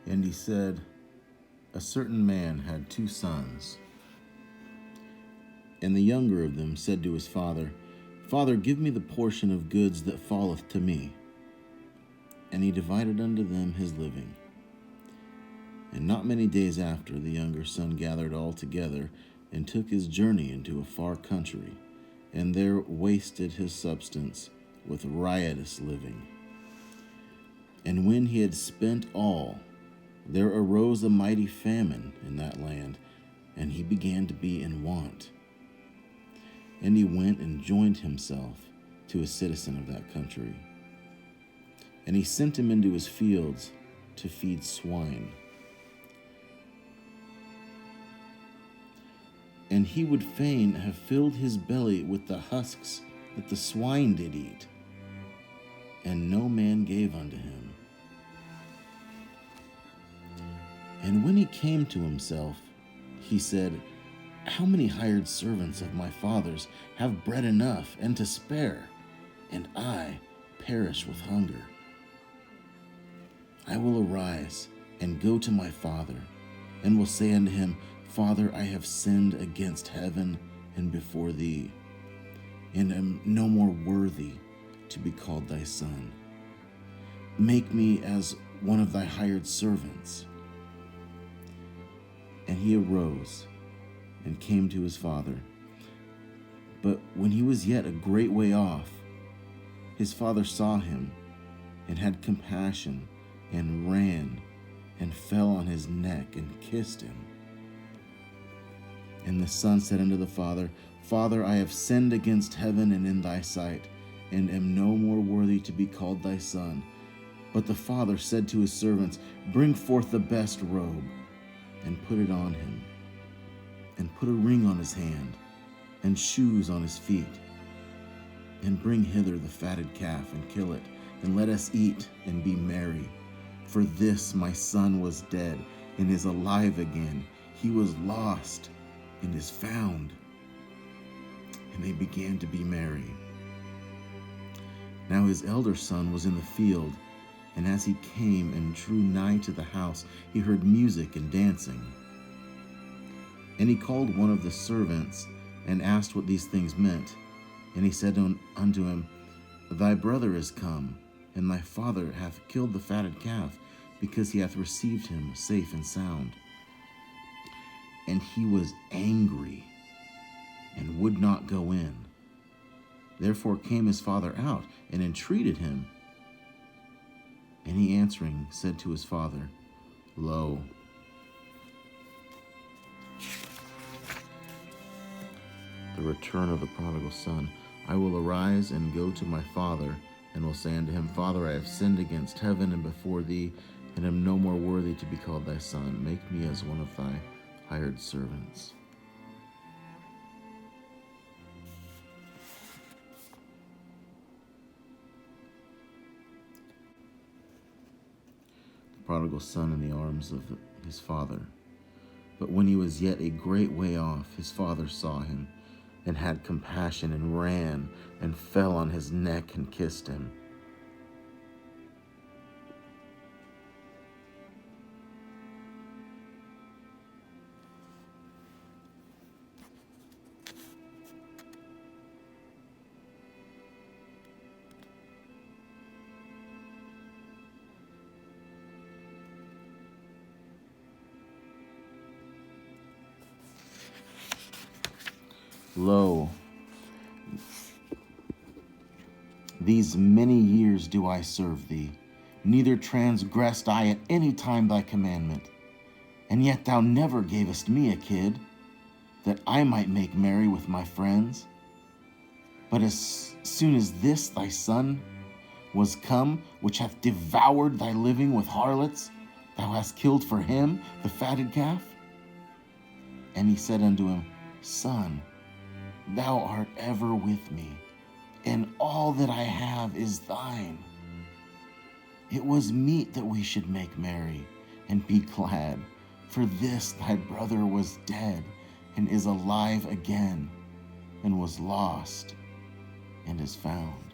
And he said, a certain man had 2 sons. And the younger of them said to his father, Father, give me the portion of goods that falleth to me. And he divided unto them his living. And not many days after, the younger son gathered all together, and took his journey into a far country, and there wasted his substance with riotous living. And when he had spent all, there arose a mighty famine in that land, and he began to be in want. And he went and joined himself to a citizen of that country. And he sent him into his fields to feed swine. And he would fain have filled his belly with the husks that the swine did eat, and no man gave unto him. And when he came to himself, he said, How many hired servants of my father's have bread enough and to spare, and I perish with hunger? I will arise and go to my father, and will say unto him, Father, I have sinned against heaven and before thee, and am no more worthy to be called thy son. Make me as one of thy hired servants. And he arose and came to his father. But when he was yet a great way off, his father saw him, and had compassion, and ran, and fell on his neck, and kissed him. And the son said unto the father, Father, I have sinned against heaven and in thy sight, and am no more worthy to be called thy son. But the father said to his servants, Bring forth the best robe, and put it on him, and put a ring on his hand, and shoes on his feet. And bring hither the fatted calf, and kill it, and let us eat and be merry. For this my son was dead, and is alive again. He was lost, and is found. And they began to be merry. Now his elder son was in the field, and as he came and drew nigh to the house, he heard music and dancing. And he called one of the servants, and asked what these things meant. And he said unto him, Thy brother is come, and thy father hath killed the fatted calf, because he hath received him safe and sound. And he was angry, and would not go in. Therefore came his father out, and entreated him. And he answering said to his father, Lo, the return of the prodigal son. I will arise and go to my father, and will say unto him, Father, I have sinned against heaven and before thee, and am no more worthy to be called thy son. Make me as one of thy hired servants. Prodigal son in the arms of his father. But when he was yet a great way off, his father saw him, and had compassion, and ran, and fell on his neck, and kissed him. Lo, these many years do I serve thee, neither transgressed I at any time thy commandment. And yet thou never gavest me a kid, that I might make merry with my friends. But as soon as this thy son was come, which hath devoured thy living with harlots, thou hast killed for him the fatted calf? And he said unto him, Son, thou art ever with me, and all that I have is thine. It was meet that we should make merry and be glad, for this thy brother was dead, and is alive again, and was lost, and is found.